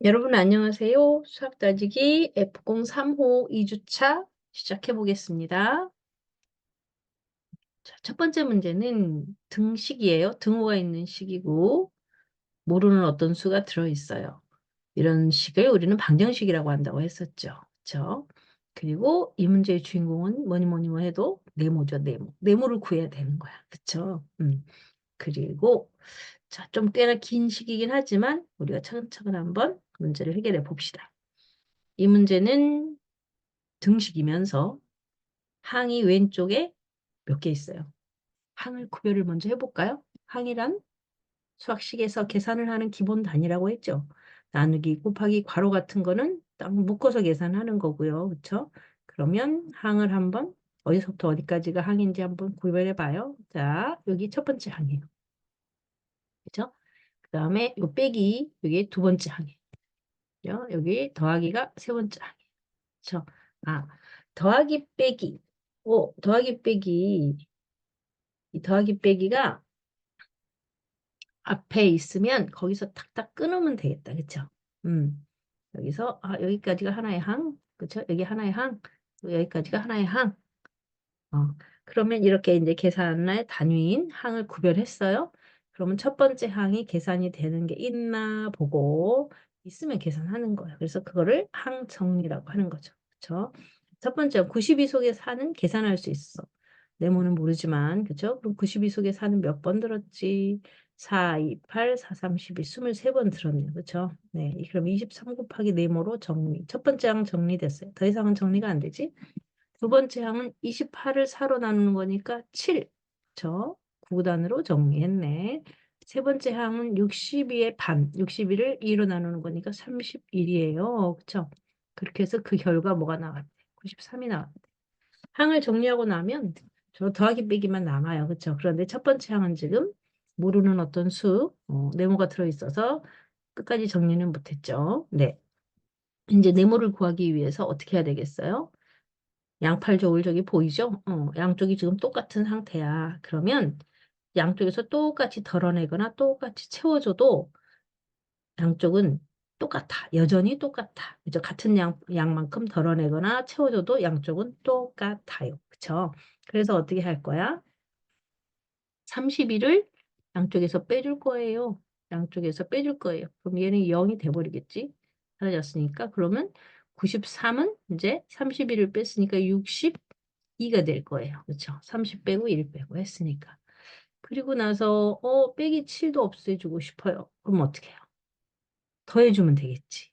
여러분 안녕하세요. 수학 따지기 F035 2주차 시작해 보겠습니다. 자, 첫 번째 문제는 등식이에요. 등호가 있는 식이고 모르는 어떤 수가 들어 있어요. 이런 식을 우리는 방정식이라고 한다고 했었죠. 그렇죠? 그리고 이 문제의 주인공은 뭐니 뭐니 뭐 해도 네모죠, 네모. 네모를 구해야 되는 거야. 그렇죠? 그리고 자, 좀 꽤나 긴 식이긴 하지만 우리가 차근차근 한번 문제를 해결해 봅시다. 이 문제는 등식이면서 항이 왼쪽에 몇 개 있어요. 항을 구별을 먼저 해볼까요? 항이란 수학식에서 계산을 하는 기본 단위라고 했죠. 나누기, 곱하기, 괄호 같은 거는 딱 묶어서 계산하는 거고요. 그렇죠? 그러면 항을 한번 어디서부터 어디까지가 항인지 한번 구별해 봐요. 자, 여기 첫 번째 항이에요. 그렇죠? 그다음에 요 빼기, 여기 두 번째 항이에요. 그죠? 여기 더하기가 세 번째 항이에요. 그렇죠? 아, 더하기 빼기. 더하기 빼기. 이 더하기 빼기가 앞에 있으면 거기서 탁탁 끊으면 되겠다. 그쵸? 음. 여기서, 여기까지가 하나의 항. 그쵸? 여기 하나의 항. 여기까지가 하나의 항. 어. 그러면 이렇게 이제 계산의 단위인 항을 구별했어요. 그러면 첫 번째 항이 계산이 되는 게 있나 보고, 있으면 계산하는 거예요. 그래서 그거를 항 정리라고 하는 거죠. 그쵸? 첫 번째, 92 속에 사는 계산할 수 있어. 네모는 모르지만, 그죠? 그럼 92 속에 사는 몇 번 들었지? 4, 2, 8, 4, 3, 12, 23번 들었네요. 그죠? 네. 그럼 23 곱하기 네모로 정리. 첫 번째 항 정리됐어요. 더 이상은 정리가 안 되지? 두 번째 항은 28을 4로 나누는 거니까 7. 저 9단으로 정리했네. 세 번째 항은 62의 반. 62를 2로 나누는 거니까 31이에요. 그쵸? 그렇게 해서 그 결과 뭐가 나왔대? 93이 나왔대. 항을 정리하고 나면 저 더하기 빼기만 남아요. 그렇죠? 그런데 첫 번째 항은 지금 모르는 어떤 수, 네모가 들어있어서 끝까지 정리는 못했죠. 네. 이제 네모를 구하기 위해서 어떻게 해야 되겠어요? 양팔 저울 저기 보이죠? 양쪽이 지금 똑같은 상태야. 그러면 양쪽에서 똑같이 덜어내거나 똑같이 채워줘도 양쪽은 똑같아. 여전히 똑같아. 그죠? 같은 양만큼 덜어내거나 채워줘도 양쪽은 똑같아요. 그쵸? 그래서 어떻게 할 거야? 31을 양쪽에서 빼줄 거예요. 양쪽에서 빼줄 거예요. 그럼 얘는 0이 돼버리겠지? 사라졌으니까. 그러면 93은 이제 31을 뺐으니까 62가 될 거예요. 그렇죠? 30 빼고 1 빼고 했으니까. 그리고 나서 빼기 7도 없애주고 싶어요. 그럼 어떻게 해요? 더해주면 되겠지.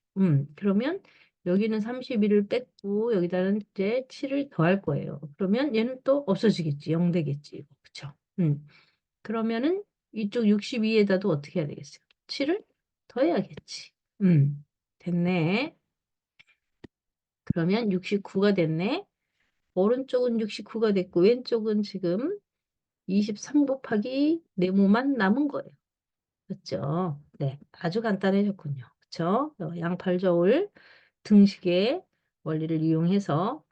그러면 여기는 31을 뺐고 여기다는 이제 7을 더할 거예요. 그러면 얘는 또 없어지겠지. 0 되겠지. 그렇죠? 그러면은 이쪽 62에다도 어떻게 해야 되겠어요? 7을 더해야겠지. 됐네. 그러면 69가 됐네. 오른쪽은 69가 됐고 왼쪽은 지금 23 곱하기 네모만 남은 거예요. 그렇죠? 네, 아주 간단해졌군요. 그렇죠? 양팔저울 등식의 원리를 이용해서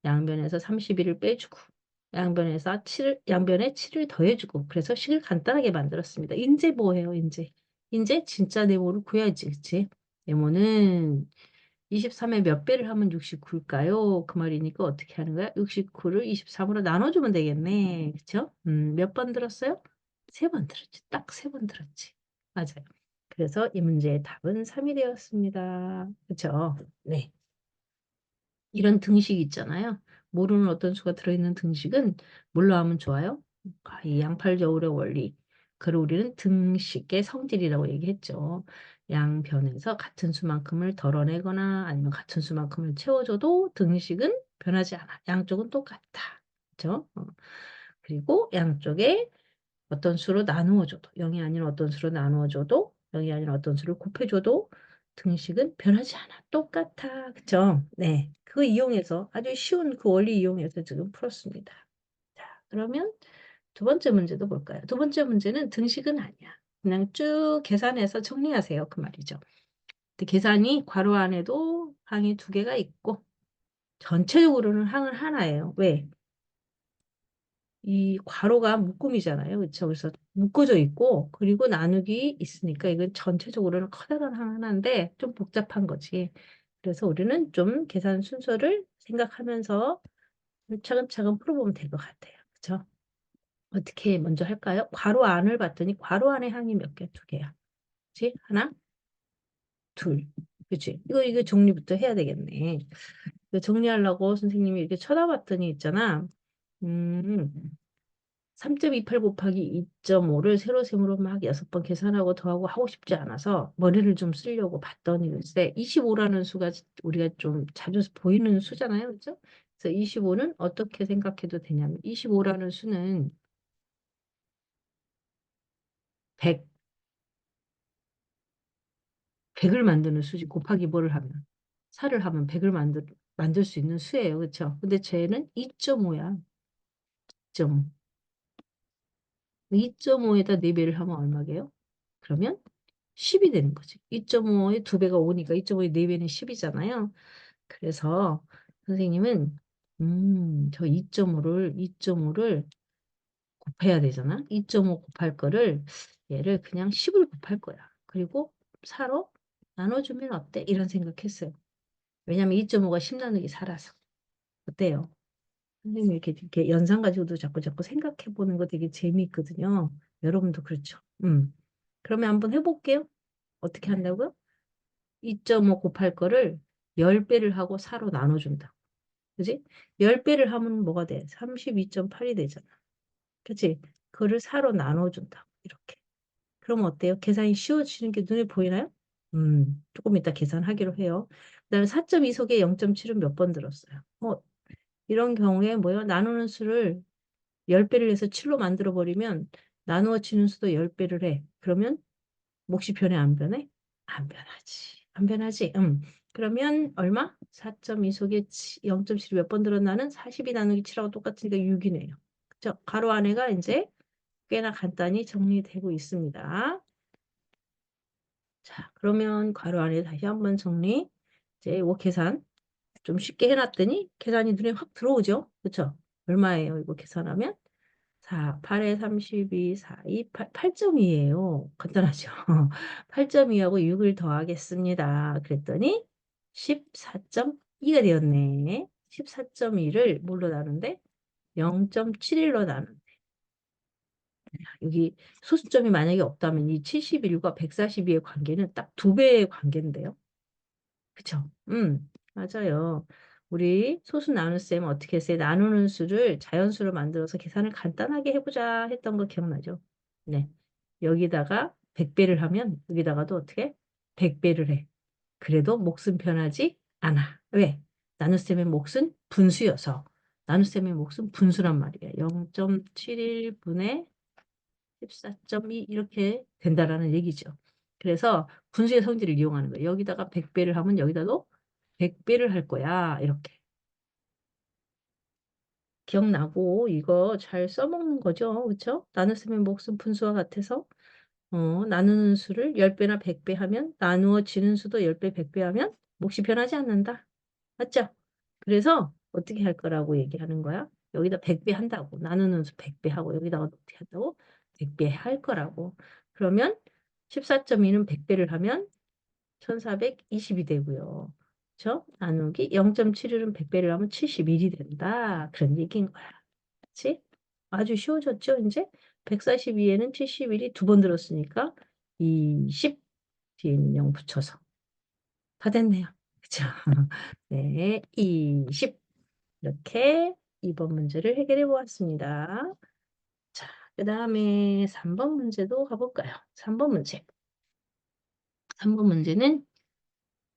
양변에서 31을 빼주고 양변에서 7, 양변에 7을 더해주고 그래서 식을 간단하게 만들었습니다. 인제 뭐예요, 인제? 인제 진짜 네모를 구해야지, 그치? 네모는 23에 몇 배를 하면 69일까요? 그 말이니까 어떻게 하는 거야? 69를 23으로 나눠주면 되겠네. 그쵸? 몇 번 들었어요? 세 번 들었지. 딱 세 번 들었지. 맞아요. 그래서 이 문제의 답은 3이 되었습니다. 그쵸? 네. 이런 등식 있잖아요. 모르는 어떤 수가 들어있는 등식은 뭘로 하면 좋아요? 이 양팔저울의 원리. 그걸 우리는 등식의 성질이라고 얘기했죠. 양변에서 같은 수만큼을 덜어내거나 아니면 같은 수만큼을 채워줘도 등식은 변하지 않아. 양쪽은 똑같아. 그렇죠? 그리고 양쪽에 어떤 수로 나누어줘도 0이 아닌 어떤 수로 나누어줘도 0이 아닌 어떤 수를 곱해줘도 등식은 변하지 않아. 똑같아. 그쵸? 네. 그거 이용해서 아주 쉬운 그 원리 이용해서 지금 풀었습니다. 자, 그러면 두 번째 문제도 볼까요? 두 번째 문제는 등식은 아니야. 그냥 쭉 계산해서 정리하세요. 그 말이죠. 근데 계산이 괄호 안에도 항이 두 개가 있고 전체적으로는 항은 하나예요. 왜? 이 괄호가 묶음이잖아요. 그렇죠? 그래서 묶어져 있고 그리고 나누기 있으니까 이건 전체적으로는 커다란 하나인데 좀 복잡한 거지. 그래서 우리는 좀 계산 순서를 생각하면서 차근차근 풀어보면 될 것 같아요. 그렇죠? 어떻게 먼저 할까요? 괄호 안을 봤더니 괄호 안에 항이 몇 개? 두 개야. 그렇지? 하나, 둘. 그렇지? 이거 정리부터 해야 되겠네. 이거 정리하려고 선생님이 이렇게 쳐다봤더니 있잖아. 음, 3.28 곱하기 2.5를 세로 세모로 막 6번 계산하고 더하고 하고 싶지 않아서 머리를 좀 쓰려고 봤더니 글쎄 25라는 수가 우리가 좀 자주 보이는 수잖아요. 그죠? 그래서 25는 어떻게 생각해도 되냐면 25라는 수는 100, 100을 만드는 수지 곱하기 뭐를 하면 4를 하면 100을 만들 수 있는 수예요. 그렇죠? 근데 쟤는 2.5야. 2.5. 2.5에다 4배를 하면 얼마게요? 그러면 10이 되는 거지. 2.5에 2배가 5니까 2.5에 4배는 10이잖아요. 그래서 선생님은 저 2.5를 곱해야 되잖아. 2.5 곱할 거를 얘를 그냥 10을 곱할 거야. 그리고 4로 나눠주면 어때? 이런 생각했어요. 왜냐면 2.5가 10 나누기 4라서. 어때요? 선생님 이렇게 연상 가지고도 자꾸 자꾸 생각해 보는 거 되게 재미있거든요. 여러분도 그렇죠? 그러면 한번 해볼게요. 어떻게 한다고요? 2.5 곱할 거를 10배를 하고 4로 나눠준다. 그지? 10배를 하면 뭐가 돼? 32.8이 되잖아. 그치? 그거를 4로 나눠준다. 이렇게. 그럼 어때요? 계산이 쉬워지는 게 눈에 보이나요? 조금 이따 계산하기로 해요. 그다음에 4.2속에 0.7은 몇 번 들었어요? 이런 경우에 뭐예요? 나누는 수를 10배를 해서 7로 만들어 버리면 나누어지는 수도 10배를 해. 그러면 몫이 변해 안 변해? 안 변하지. 안 변하지. 그러면 얼마? 4.2 속에 0.7이 몇 번 들었나는 42 나누기 7하고 똑같으니까 6이네요. 그죠? 가로 안에가 이제 꽤나 간단히 정리되고 있습니다. 자, 그러면 가로 안에 다시 한번 정리. 이제 이거 계산 좀 쉽게 해놨더니 계산이 눈에 확 들어오죠? 그쵸? 얼마예요? 이거 계산하면? 4, 8에 32, 4, 2, 8, 8.2예요. 간단하죠? 8.2하고 6을 더하겠습니다. 그랬더니 14.2가 되었네. 14.2를 뭘로 나누는데? 0.71로 나누는데. 여기 소수점이 만약에 없다면 이 71과 142의 관계는 딱 두 배의 관계인데요. 그쵸? 맞아요. 우리 소수 나눗셈 어떻게 했어요? 나누는 수를 자연수로 만들어서 계산을 간단하게 해보자 했던 거 기억나죠? 네. 여기다가 100배를 하면 여기다가도 어떻게? 100배를 해. 그래도 몫은 변하지 않아. 왜? 나눗셈의 몫은 분수여서. 나눗셈의 몫은 분수란 말이에요. 0.71분의 14.2 이렇게 된다라는 얘기죠. 그래서 분수의 성질을 이용하는 거예요. 여기다가 100배를 하면 여기다도 100배를 할 거야. 이렇게. 기억나고 이거 잘 써먹는 거죠. 그렇죠? 나눗셈의 몫은 분수와 같아서 나누는 수를 10배나 100배 하면 나누어지는 수도 10배, 100배 하면 몫이 변하지 않는다. 맞죠? 그래서 어떻게 할 거라고 얘기하는 거야? 여기다 100배 한다고. 나누는 수 100배 하고 여기다가 어떻게 한다고? 100배 할 거라고. 그러면 14.2는 100배를 하면 1420이 되고요. 그렇죠? 나누기 0.71은 100배를 하면 71이 된다. 그런 얘기인 거야. 그렇지? 아주 쉬워졌죠, 이제? 142에는 71이 두 번 들었으니까 20 뒤에 있는 0 붙여서 다 됐네요. 그쵸? 네, 20 이렇게 2번 문제를 해결해 보았습니다. 자, 그 다음에 3번 문제도 가볼까요? 3번 문제. 3번 문제는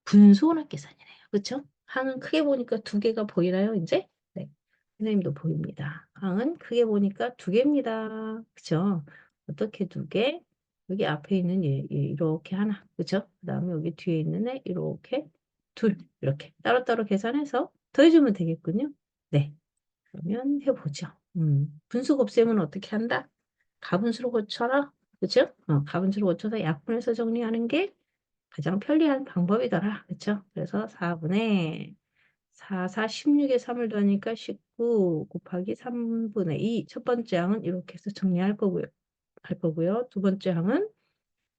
분수원학 계산이네요. 그쵸? 항은 크게 보니까 두 개가 보이나요, 이제? 네. 선생님도 보입니다. 항은 크게 보니까 두 개입니다. 그쵸? 어떻게 두 개? 여기 앞에 있는 얘 이렇게 하나. 그쵸? 그 다음에 여기 뒤에 있는 애 이렇게 둘. 이렇게 따로따로 계산해서 더해주면 되겠군요. 네. 그러면 해보죠. 분수 곱셈은 어떻게 한다? 가분수로 고쳐라. 그쵸? 가분수로 고쳐서 약분해서 정리하는 게 가장 편리한 방법이더라. 그쵸? 그래서 4분의 4, 4, 16에 3을 더하니까 19, 29 곱하기 3분의 2. 첫 번째 항은 이렇게 해서 정리할 거고요. 두 번째 항은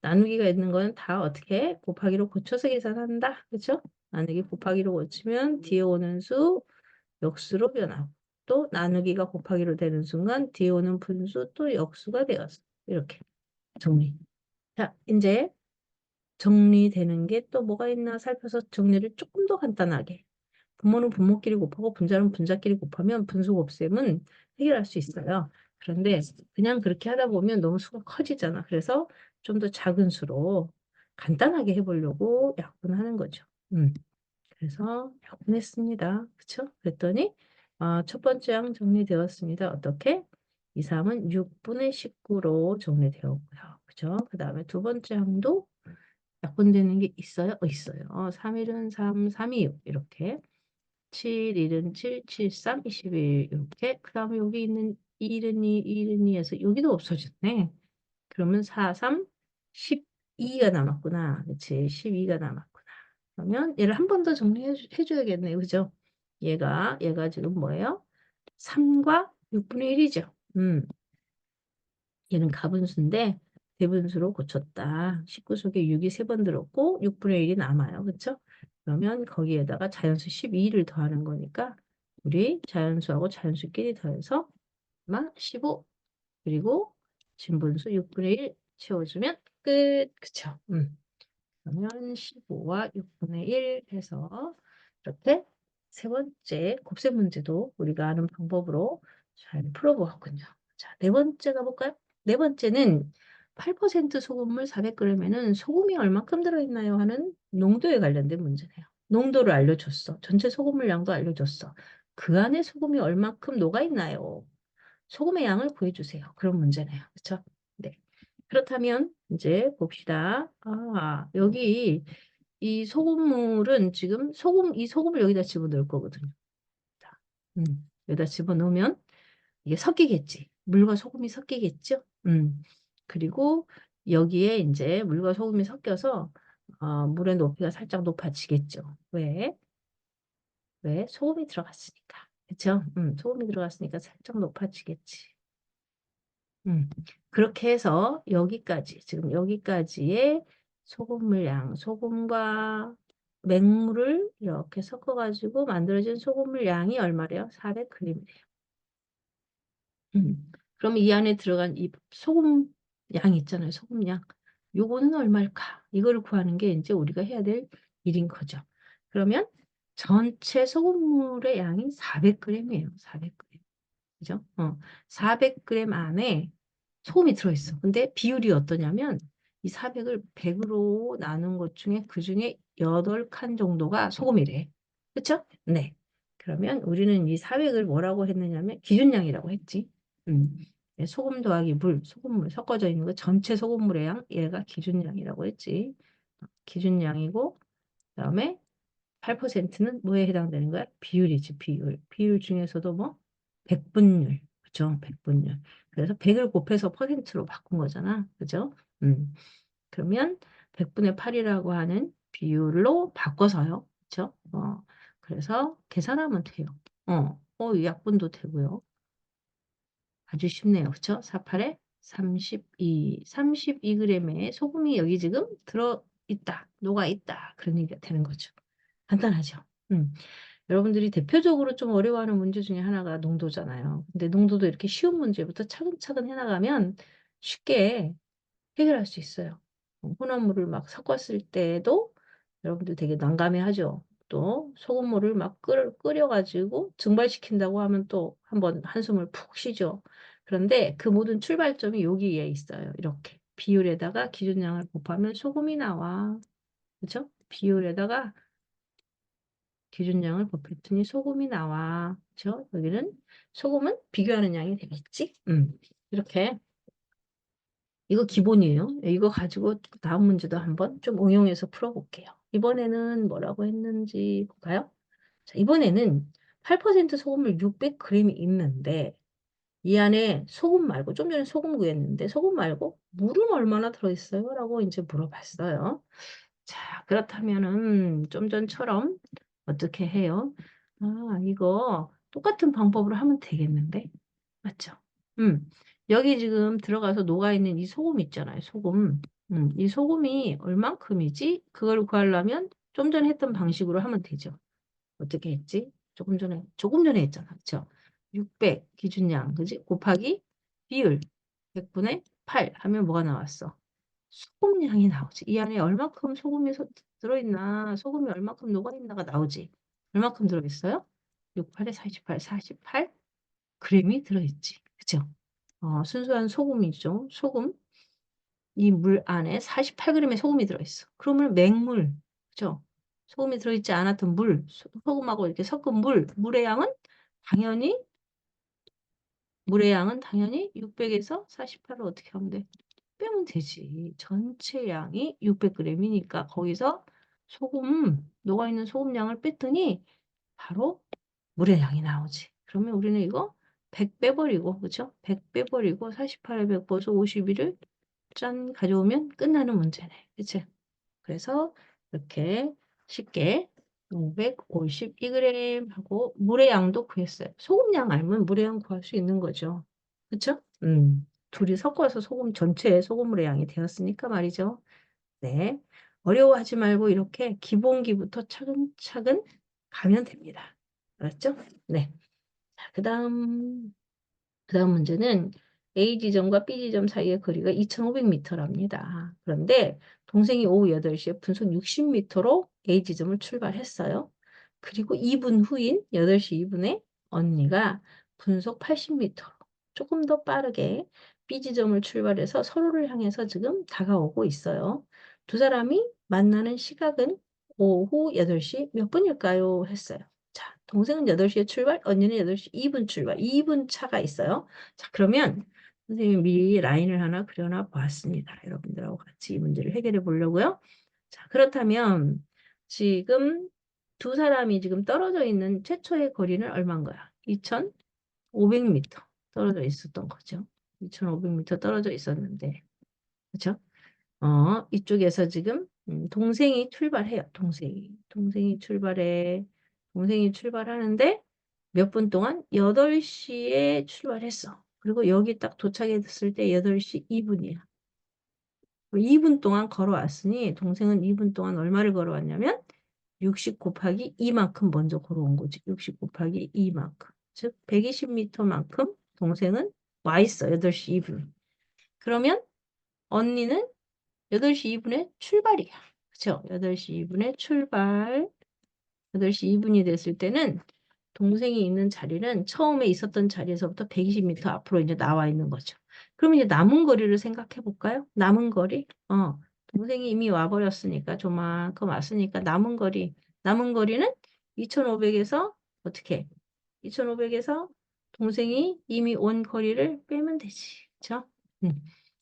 나누기가 있는 거는 다 어떻게 곱하기로 고쳐서 계산한다. 그렇죠? 나누기 곱하기로 고치면 뒤에 오는 수 역수로 변하고 또 나누기가 곱하기로 되는 순간 뒤에 오는 분수 또 역수가 되었어. 이렇게 정리. 자, 이제 정리되는 게 또 뭐가 있나 살펴서 정리를 조금 더 간단하게. 분모는 분모끼리 곱하고 분자는 분자끼리 곱하면 분수 곱셈은 해결할 수 있어요. 그런데 그냥 그렇게 하다 보면 너무 수가 커지잖아. 그래서 좀 더 작은 수로 간단하게 해보려고 약분하는 거죠. 그래서 약분했습니다. 그쵸? 그랬더니 첫 번째 항 정리되었습니다. 어떻게? 2, 3은 6분의 19로 정리되었고요. 그죠? 그 다음에 두 번째 항도 약분되는 게 있어요? 있어요. 3일은 3, 3이 6 이렇게 7, 1은 7, 7, 3, 21 이렇게 그 다음에 여기 있는 1은 2, 1은 2에서 여기도 없어졌네. 그러면 4, 3, 12가 남았구나. 그치? 12가 남았구나. 그러면 얘를 한 번 더 정리해 줘야겠네. 그죠? 얘가 지금 뭐예요? 3과 6분의 1이죠. 얘는 가분수인데 대분수로 고쳤다. 19 속에 6이 3번 들었고 6분의 1이 남아요. 그렇죠? 그러면 거기에다가 자연수 12를 더하는 거니까 우리 자연수하고 자연수끼리 더해서 막 15 그리고 진분수 6분의 1 채워주면 끝. 그쵸? 그러면 15와 6분의 1 해서 이렇게 세 번째 곱셈 문제도 우리가 아는 방법으로 잘 풀어보았군요. 자, 네 번째 가볼까요? 네 번째는 8% 소금물 400g에는 소금이 얼마큼 들어있나요? 하는 농도에 관련된 문제네요. 농도를 알려줬어. 전체 소금물 양도 알려줬어. 그 안에 소금이 얼마큼 녹아있나요? 소금의 양을 구해주세요. 그런 문제네요. 그렇죠? 네. 그렇다면 이제 봅시다. 여기 이 소금물은 지금 이 소금을 여기다 집어넣을 거거든요. 자, 여기다 집어넣으면 이게 섞이겠지. 물과 소금이 섞이겠죠? 그리고 여기에 이제 물과 소금이 섞여서 물의 높이가 살짝 높아지겠죠. 왜? 왜? 소금이 들어갔으니까. 그렇죠? 소금이 들어갔으니까 살짝 높아지겠지. 그렇게 해서 여기까지, 지금 여기까지의 소금물 양, 소금과 맹물을 이렇게 섞어가지고 만들어진 소금물 양이 얼마래요? 400g이래요. 그럼 이 안에 들어간 이 소금 양 있잖아요. 소금 양. 요거는 얼마일까? 이걸 구하는 게 이제 우리가 해야 될 일인 거죠. 그러면 전체 소금물의 양이 400g이에요. 400g. 그죠? 400g 안에 소금이 들어있어. 근데 비율이 어떠냐면 이 400을 100으로 나눈 것 중에 그 중에 8칸 정도가 소금이래. 그쵸? 네. 그러면 우리는 이 400을 뭐라고 했느냐면 기준량이라고 했지. 음. 소금 더하기 물, 소금물 섞어져 있는 거 전체 소금물의 양 얘가 기준량이라고 했지. 기준량이고 그다음에 8%는 뭐에 해당되는 거야? 비율이지, 비율. 비율 중에서도 뭐? 백분율. 그죠? 백분율. 그래서 100을 곱해서 퍼센트로 바꾼 거잖아. 그죠? 그러면 100분의 8이라고 하는 비율로 바꿔서요. 그죠? 그래서 계산하면 돼요. 이 약분도 되고요. 아주 쉽네요. 그쵸? 48에 32, 32g의 소금이 여기 지금 들어있다, 녹아있다. 그런 얘기가 되는 거죠. 간단하죠? 여러분들이 대표적으로 좀 어려워하는 문제 중에 하나가 농도잖아요. 근데 농도도 이렇게 쉬운 문제부터 차근차근 해나가면 쉽게 해결할 수 있어요. 혼합물을 막 섞었을 때도 여러분들 되게 난감해하죠. 또 소금물을 막 끓여가지고 증발시킨다고 하면 또 한번 한숨을 푹 쉬죠. 그런데 그 모든 출발점이 여기에 있어요. 이렇게 비율에다가 기준량을 곱하면 소금이 나와. 그렇죠? 비율에다가 기준량을 곱했더니 소금이 나와. 그렇죠? 여기는 소금은 비교하는 양이 되겠지? 이렇게 이거 기본이에요. 이거 가지고 다음 문제도 한번 좀 응용해서 풀어볼게요. 이번에는 뭐라고 했는지 볼까요? 자, 이번에는 8% 소금을 600g이 있는데 이 안에 소금 말고 좀 전에 소금 구했는데 소금 말고 물은 얼마나 들어있어요? 라고 이제 물어봤어요. 자, 그렇다면은 좀 전처럼 어떻게 해요? 이거 똑같은 방법으로 하면 되겠는데? 맞죠? 음. 여기 지금 들어가서 녹아있는 이 소금 있잖아요. 소금. 이 소금이 얼만큼이지? 그걸 구하려면 좀 전에 했던 방식으로 하면 되죠. 어떻게 했지? 조금 전에 했잖아. 그쵸? 600 기준량, 그지? 곱하기 비율 100분의 8 하면 뭐가 나왔어? 소금량이 나오지. 이 안에 얼마큼 소금이 들어있나, 소금이 얼마큼 녹아있나가 나오지. 얼마큼 들어있어요? 6, 8에 48, 48g이 들어있지. 그죠? 순수한 소금이죠. 소금. 이 물 안에 48g의 소금이 들어있어. 그러면 맹물, 그죠? 소금이 들어있지 않았던 물, 소금하고 이렇게 섞은 물의 양은 당연히, 물의 양은 당연히 600에서 48을 어떻게 하면 돼? 빼면 되지. 전체 양이 600g이니까 거기서 녹아있는 소금 양을 뺐더니 바로 물의 양이 나오지. 그러면 우리는 이거 100 빼버리고, 그죠? 100 빼버리고 48에 100 빼서 51을 짠 가져오면 끝나는 문제네. 그치? 그래서 이렇게 쉽게 552g 하고 물의 양도 구했어요. 소금 양 알면 물의 양 구할 수 있는 거죠. 그쵸? 둘이 섞어서 전체 소금물의 양이 되었으니까 말이죠. 네. 어려워하지 말고 이렇게 기본기부터 차근차근 가면 됩니다. 알았죠? 네. 자, 그다음 문제는 A 지점과 B 지점 사이의 거리가 2,500m랍니다. 그런데 동생이 오후 8시에 분속 60m로 A 지점을 출발했어요. 그리고 2분 후인 8시 2분에 언니가 분속 80m로 조금 더 빠르게 B 지점을 출발해서 서로를 향해서 지금 다가오고 있어요. 두 사람이 만나는 시각은 오후 8시 몇 분일까요? 했어요. 자, 동생은 8시에 출발, 언니는 8시 2분 출발. 2분 차가 있어요. 자, 그러면 선생님이 미리 라인을 하나 그려놔 보았습니다. 여러분들하고 같이 이 문제를 해결해 보려고요. 자, 그렇다면 지금 두 사람이 지금 떨어져 있는 최초의 거리는 얼마인 거야? 2,500m 떨어져 있었던 거죠. 2,500m 떨어져 있었는데, 그렇죠? 이쪽에서 지금 동생이 출발해요. 동생이 출발하는데 몇 분 동안 8시에 출발했어. 그리고 여기 딱 도착했을 때 8시 2분이야. 2분 동안 걸어왔으니 동생은 2분 동안 얼마를 걸어왔냐면 60 곱하기 2만큼 먼저 걸어온 거지. 60 곱하기 2만큼. 즉 120m만큼 동생은 와 있어. 8시 2분. 그러면 언니는 8시 2분에 출발이야. 그쵸? 8시 2분에 출발. 8시 2분이 됐을 때는 동생이 있는 자리는 처음에 있었던 자리에서부터 120m 앞으로 이제 나와 있는 거죠. 그럼 이제 남은 거리를 생각해 볼까요? 남은 거리? 동생이 이미 와버렸으니까, 조만큼 왔으니까 남은 거리는 2,500에서 어떻게? 2,500에서 동생이 이미 온 거리를 빼면 되지. 그쵸?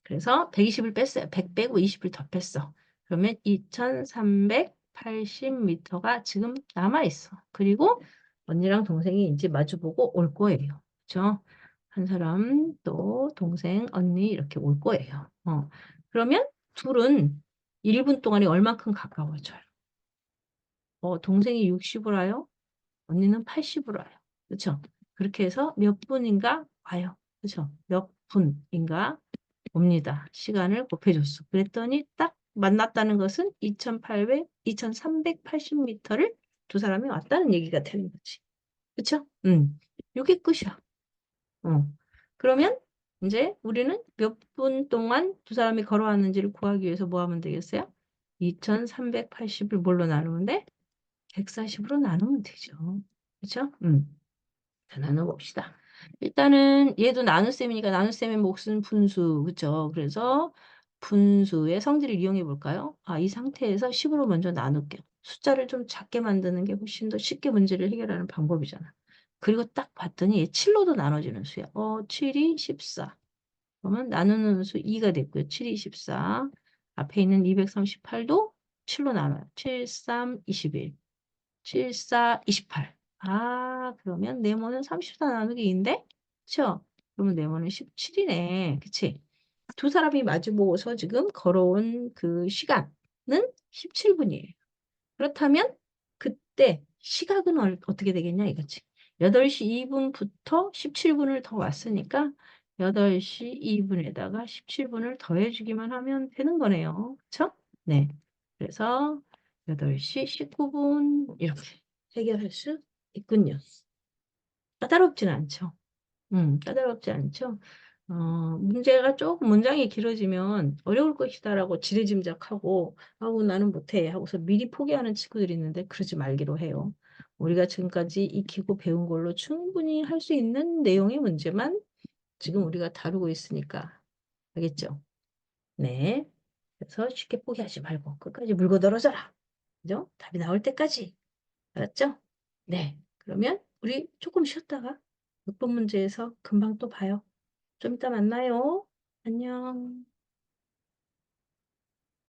그래서 120을 뺐어요. 100 빼고 20을 더 뺐어. 그러면 2,380m가 지금 남아있어. 그리고 언니랑 동생이 이제 마주보고 올 거예요. 그쵸? 한 사람 또 동생, 언니 이렇게 올 거예요. 그러면 둘은 1분 동안에 얼마큼 가까워져요? 동생이 60으로 와요. 언니는 80으로 와요. 그쵸? 그렇게 해서 몇 분인가 와요. 그쵸? 몇 분인가 옵니다. 시간을 곱해줬어. 그랬더니 딱 만났다는 것은 2,380m를 두 사람이 왔다는 얘기가 되는 거지. 그쵸? 이게 끝이야. 어. 그러면 이제 우리는 몇 분 동안 두 사람이 걸어왔는지를 구하기 위해서 뭐 하면 되겠어요? 2,380을 뭘로 나누면 돼? 140으로 나누면 되죠. 그쵸? 자, 나눠봅시다. 일단은 얘도 나눗셈이니까 나눗셈의 몫은 분수, 그쵸? 그래서 분수의 성질을 이용해 볼까요? 이 상태에서 10으로 먼저 나눌게요. 숫자를 좀 작게 만드는 게 훨씬 더 쉽게 문제를 해결하는 방법이잖아. 그리고 딱 봤더니 얘 7로도 나눠지는 수야. 7이 14. 그러면 나누는 수 2가 됐고요. 7이 14. 앞에 있는 238도 7로 나눠요. 7, 3, 21. 7, 4, 28. 그러면 네모는 34 나누기 2인데? 그쵸? 그러면 네모는 17이네. 그치? 두 사람이 마주보고서 지금 걸어온 그 시간은 17분이에요. 그렇다면 그때 시각은 어떻게 되겠냐 이거지. 8시 2분부터 17분을 더 왔으니까 8시 2분에다가 17분을 더해주기만 하면 되는 거네요. 그쵸? 네. 그래서 8시 19분 이렇게 해결할 수 있군요. 까다롭진 않죠. 까다롭지 않죠. 문제가 조금 문장이 길어지면 어려울 것이다라고 지레짐작하고 아우 나는 못해 하고서 미리 포기하는 친구들이 있는데 그러지 말기로 해요. 우리가 지금까지 익히고 배운 걸로 충분히 할 수 있는 내용의 문제만 지금 우리가 다루고 있으니까 알겠죠? 네. 그래서 쉽게 포기하지 말고 끝까지 물고 늘어져라. 그죠? 답이 나올 때까지. 알았죠? 네. 그러면 우리 조금 쉬었다가 6번 문제에서 금방 또 봐요. 좀 이따 만나요. 안녕.